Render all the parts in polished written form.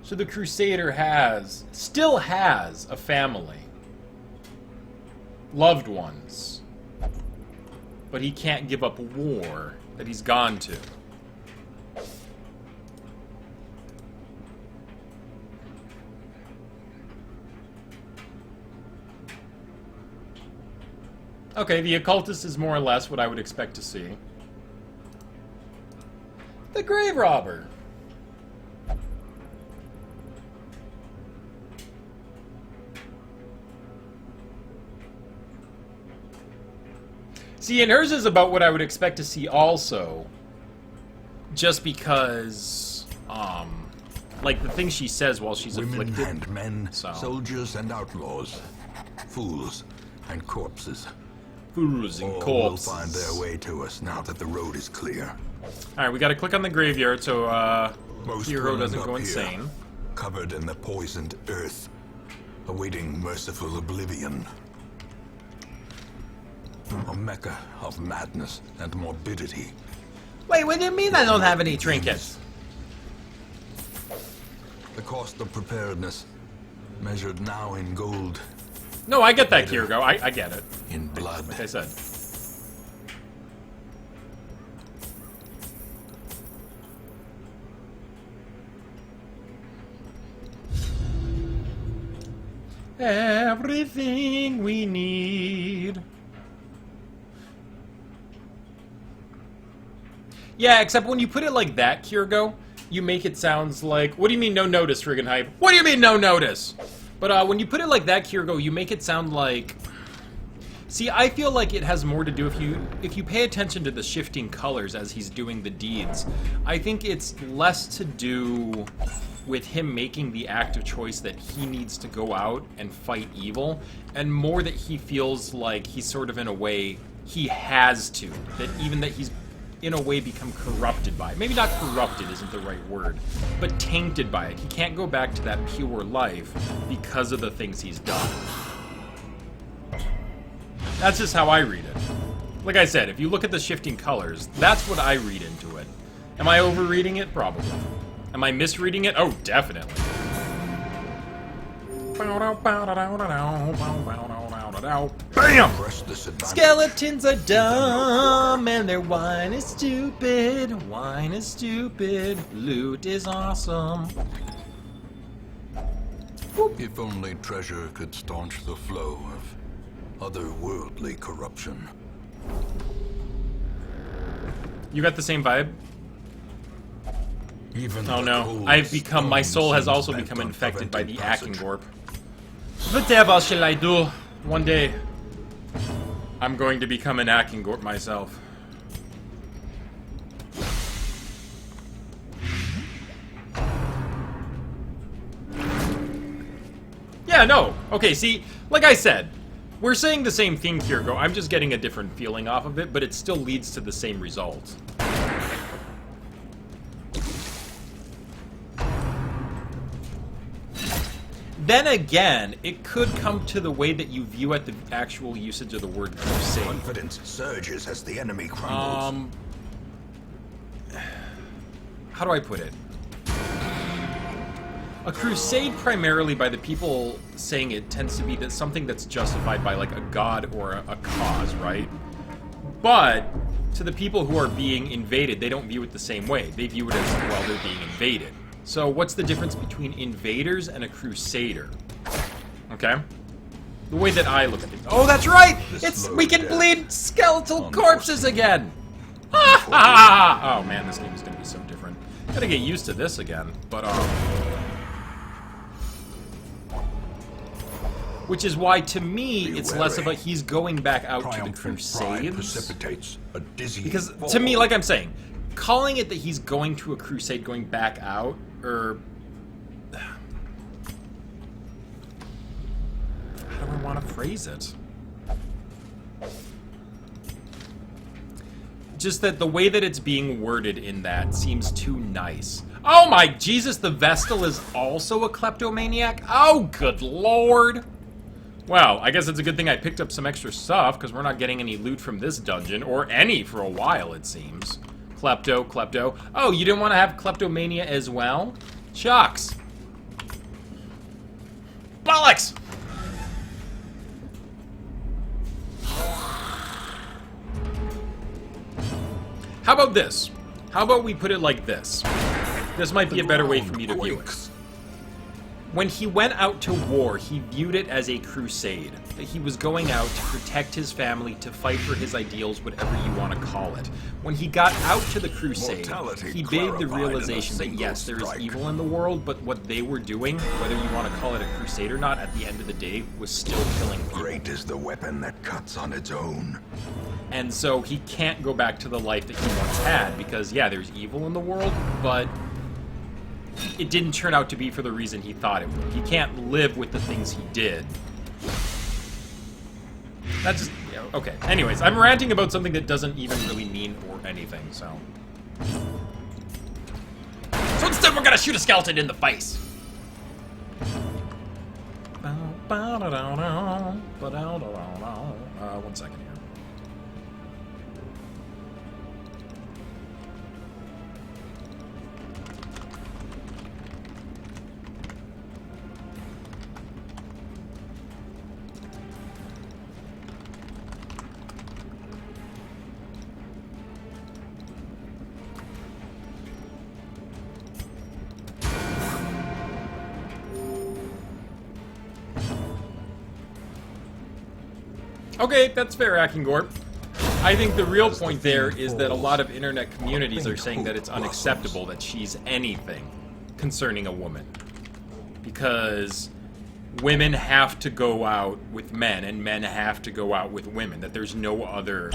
So the Crusader still has a family. Loved ones. But he can't give up war that he's gone to. Okay, the occultist is more or less what I would expect to see. The grave robber. See, and hers is about what I would expect to see also. Just because, like the things she says while she's afflicted. Women and men, so. soldiers and outlaws, fools and corpses. Fools and All corpses. will find their way to us now that the road is clear. Alright, we gotta click on the graveyard so, Most hero burned doesn't up go here, insane. covered in the poisoned earth, awaiting merciful oblivion. A mecca of madness and morbidity. Wait, what do you mean I don't have any trinkets? The cost of preparedness, measured now in gold, No, I get that, Kirgo. I get it. in blood. Like I said. Everything we need. Yeah, except when you put it like that, Kirgo, you make it sounds like... What do you mean no notice, friggin' hype? What do you mean no notice? But when you put it like that, Kirgo, you make it sound like... See, I feel like it has more to do if you pay attention to the shifting colors as he's doing the deeds. I think it's less to do with him making the active choice that he needs to go out and fight evil, and more that he feels like he's sort of in a way he has to. That even that he's in a way become corrupted by it. Maybe not corrupted isn't the right word, but tainted by it. He can't go back to that pure life because of the things he's done. That's just how I read it. Like I said, if you look at the shifting colors, that's what I read into it. Am I overreading it? Probably. Am I misreading it? Oh, definitely. BAM! Press this advantage. Skeletons are dumb and their wine is stupid. Wine is stupid. Loot is awesome. If only treasure could staunch the flow of otherworldly corruption. You got the same vibe? Even Oh the no, cold I've become, my stone soul has seems also bent become on infected by the preventing passage. Akengorp. Whatever shall I do? One day, I'm going to become an Akengorp myself. Yeah, no. Okay, see, like I said, we're saying the same thing, Kirgo. I'm just getting a different feeling off of it, but it still leads to the same result. Then again, it could come to the way that you view at the actual usage of the word crusade. Confidence surges as the enemy crumbles. How do I put it? A crusade, primarily by the people saying it, tends to be that something that's justified by like a god or a cause, right? But to the people who are being invaded, they don't view it the same way. They view it as, well, they're being invaded. So what's the difference between invaders and a crusader? Okay? The way that I look at things. Oh, that's right! We can bleed skeletal corpses again! Oh man, this game is gonna be so different. Gotta get used to this again, but which is why, to me, it's less about he's going back out to the Crusades. Precipitates a dizzy Because, fall. to me, like I'm saying, calling it that he's going to a crusade, going back out, or... How do I want to phrase it? Just that the way that it's being worded in that seems too nice. Oh my Jesus, the Vestal is also a kleptomaniac? Oh, good lord! Well, I guess it's a good thing I picked up some extra stuff, because we're not getting any loot from this dungeon, or any for a while, it seems. Klepto. Oh, you didn't want to have kleptomania as well? Shucks. Bollocks! How about this? How about we put it like this? This might be a better way for me to view it. When he went out to war, he viewed it as a crusade. That he was going out to protect his family, to fight for his ideals, whatever you want to call it. When he got out to the crusade, he made the realization that yes, there is evil in the world, but what they were doing, whether you want to call it a crusade or not, at the end of the day, was still killing people. Great is the weapon that cuts on its own. And so he can't go back to the life that he once had, because yeah, there's evil in the world, but it didn't turn out to be for the reason he thought it would. He can't live with the things he did. That's just... Yeah, okay. Anyways, I'm ranting about something that doesn't even really mean or anything, so... So instead we're gonna shoot a skeleton in the face! One second here. Okay, that's fair, Akingorp. I think the real point there is that a lot of internet communities are saying that it's unacceptable that she's anything concerning a woman. Because women have to go out with men, and men have to go out with women. That there's no other...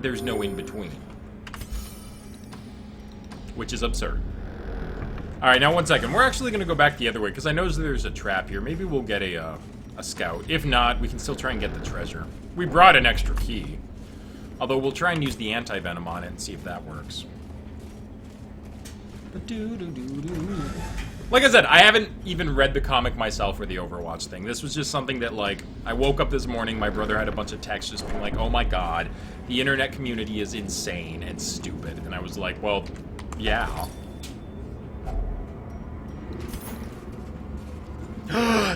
There's no in-between. Which is absurd. Alright, now 1 second. We're actually going to go back the other way, because I know there's a trap here. Maybe we'll get a scout. If not, we can still try and get the treasure. We brought an extra key. Although we'll try and use the anti-venom on it and see if that works. Like I said, I haven't even read the comic myself or the Overwatch thing. This was just something that, like, I woke up this morning, my brother had a bunch of texts just being like, oh my god, the internet community is insane and stupid. And I was like, well, yeah.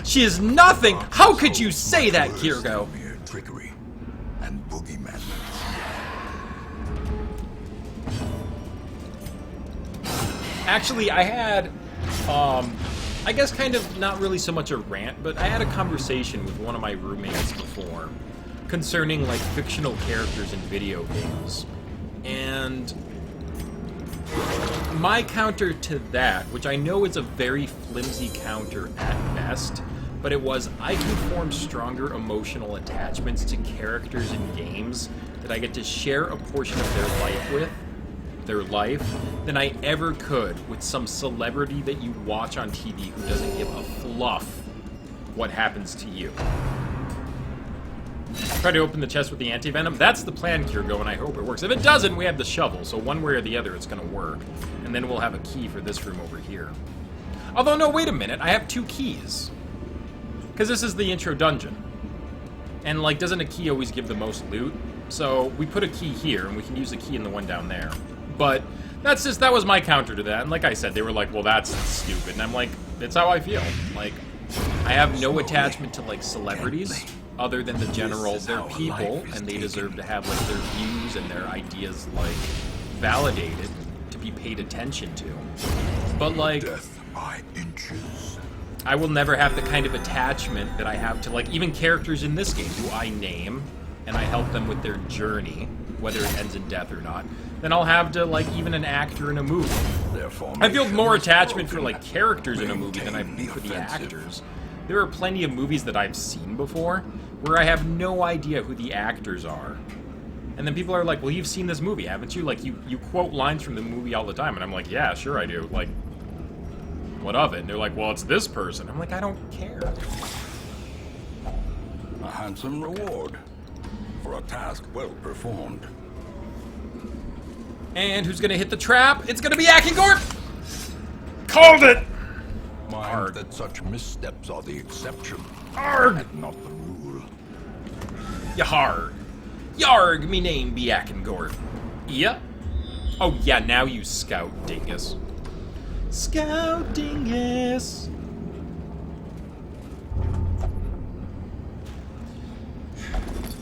She is nothing! How could you say that, Kirgo? Mere trickery and boogeyman. Actually, I had, I guess kind of not really so much a rant, but I had a conversation with one of my roommates before concerning, like, fictional characters in video games. And my counter to that, which I know is a very flimsy counter at best, but it was, I can form stronger emotional attachments to characters in games that I get to share a portion of their life, than I ever could with some celebrity that you watch on TV who doesn't give a fluff what happens to you. Try to open the chest with the anti-venom. That's the plan, Kirgo, and I hope it works. If it doesn't, we have the shovel, so one way or the other it's gonna work. And then we'll have a key for this room over here. Although, no, wait a minute. I have 2 keys. Because this is the intro dungeon. And, like, doesn't a key always give the most loot? So, we put a key here, and we can use a key in the one down there. But, that was my counter to that. And like I said, they were like, well, that's stupid. And I'm like, it's how I feel. Like, I have no attachment to, like, celebrities. Other than the general, they're people, and they deserve to have, like, their views and their ideas, like, validated, to be paid attention to. But, like, Death by inches. I will never have the kind of attachment that I have to, like, even characters in this game who I name, and I help them with their journey, whether it ends in death or not, then I'll have to, like, even an actor in a movie. I feel more attachment for, like, characters in a movie than I do for the actors. There are plenty of movies that I've seen before where I have no idea who the actors are. And then people are like, well, you've seen this movie, haven't you? Like, you quote lines from the movie all the time. And I'm like, yeah, sure I do. Like, what of it? And they're like, well, it's this person. I'm like, I don't care. A handsome reward for a task well performed. And who's gonna hit the trap? It's gonna be Akingorp! Called it! Mind that such missteps are the exception, Arg! and not the rule. Yaharg. Yarg, me name be Akingorp. Yeah? Oh yeah, now you scout, dingus. Scout dingus.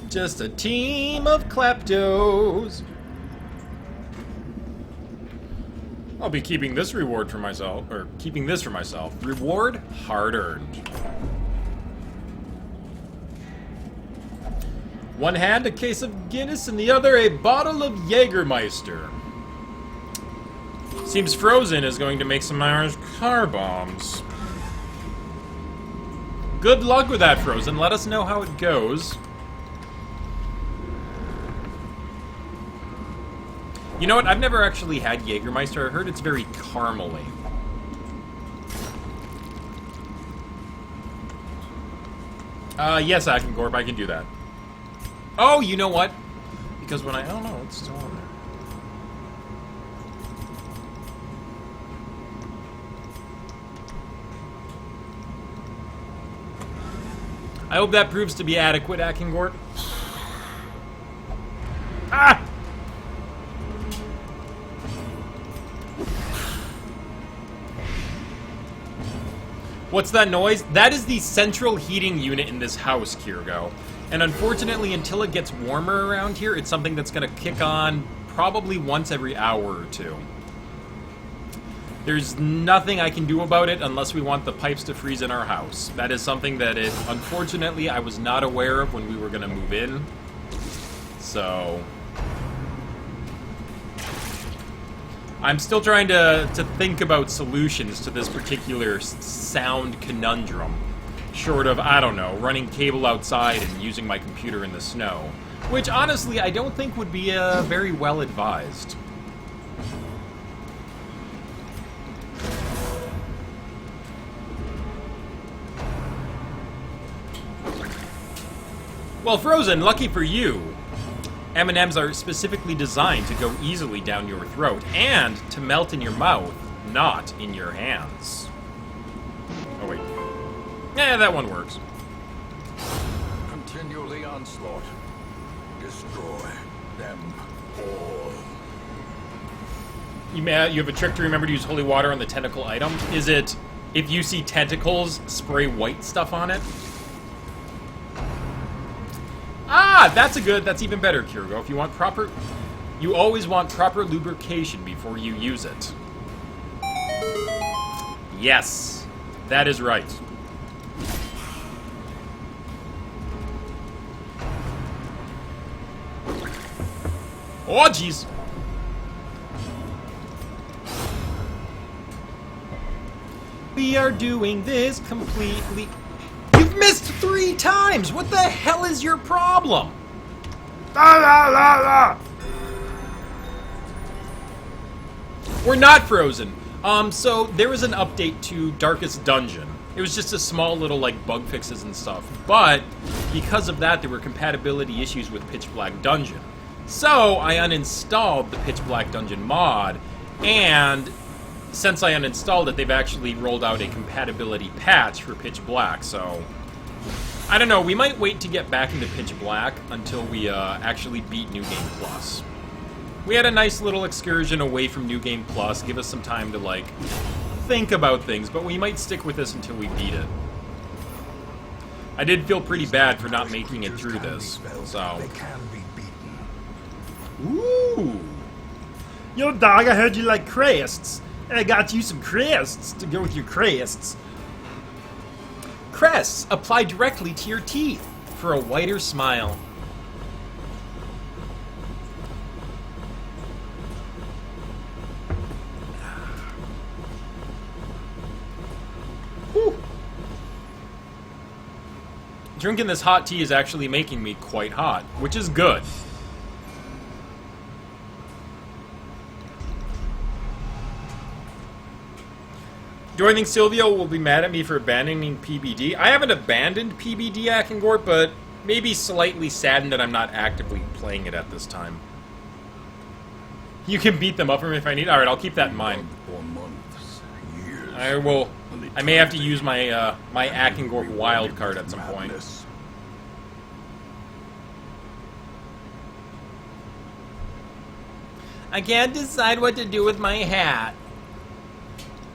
Just a team of kleptos. I'll be keeping this reward for myself, or keeping this for myself. Reward hard earned. One hand a case of Guinness and the other a bottle of Jägermeister. Seems Frozen is going to make some Irish car bombs. Good luck with that, Frozen. Let us know how it goes. You know what? I've never actually had Jägermeister. I heard it's very caramely. Yes, Akengorp, I can do that. Oh, you know what? Because when I don't know, it's still on there. I hope that proves to be adequate, Akengorp. Ah! What's that noise? That is the central heating unit in this house, Kirgo. And unfortunately, until it gets warmer around here, it's something that's going to kick on probably once every hour or two. There's nothing I can do about it unless we want the pipes to freeze in our house. That is something that, unfortunately, I was not aware of when we were going to move in. So I'm still trying to think about solutions to this particular sound conundrum. Short of, I don't know, running cable outside and using my computer in the snow. Which, honestly, I don't think would be very well advised. Well, Frozen, lucky for you. M&Ms are specifically designed to go easily down your throat and to melt in your mouth, not in your hands. Oh, wait. Yeah, that one works. Continue the onslaught. Destroy them all. You have a trick to remember to use holy water on the tentacle item? Is it, if you see tentacles, spray white stuff on it? Ah, that's even better, Kirgo. If you want you always want proper lubrication before you use it. Yes, that is right. Oh, jeez. We are doing this completely... You've missed 3 times! What the hell is your problem? La la la la! We're not frozen. So there was an update to Darkest Dungeon. It was just a small little, like, bug fixes and stuff. But, because of that, there were compatibility issues with Pitch Black Dungeon. So, I uninstalled the Pitch Black Dungeon mod, and since I uninstalled it, they've actually rolled out a compatibility patch for Pitch Black, so... I don't know, we might wait to get back into Pitch Black until we actually beat New Game Plus. We had a nice little excursion away from New Game Plus, give us some time to, like, think about things, but we might stick with this until we beat it. I did feel pretty bad for not making it through this, so... They can be beaten. Ooh! Yo, dog, I heard you like crests. I got you some crests to go with your crests. Crests apply directly to your teeth for a whiter smile. Whew. Drinking this hot tea is actually making me quite hot, which is good. Do I think Silvio will be mad at me for abandoning PBD? I haven't abandoned PBD, Akengorp, but maybe slightly saddened that I'm not actively playing it at this time. You can beat them up for me if I need. Alright, I'll keep that in mind. For months, years. I will. I may have to use my my Akengorp wild card at some point. Madness. I can't decide what to do with my hat.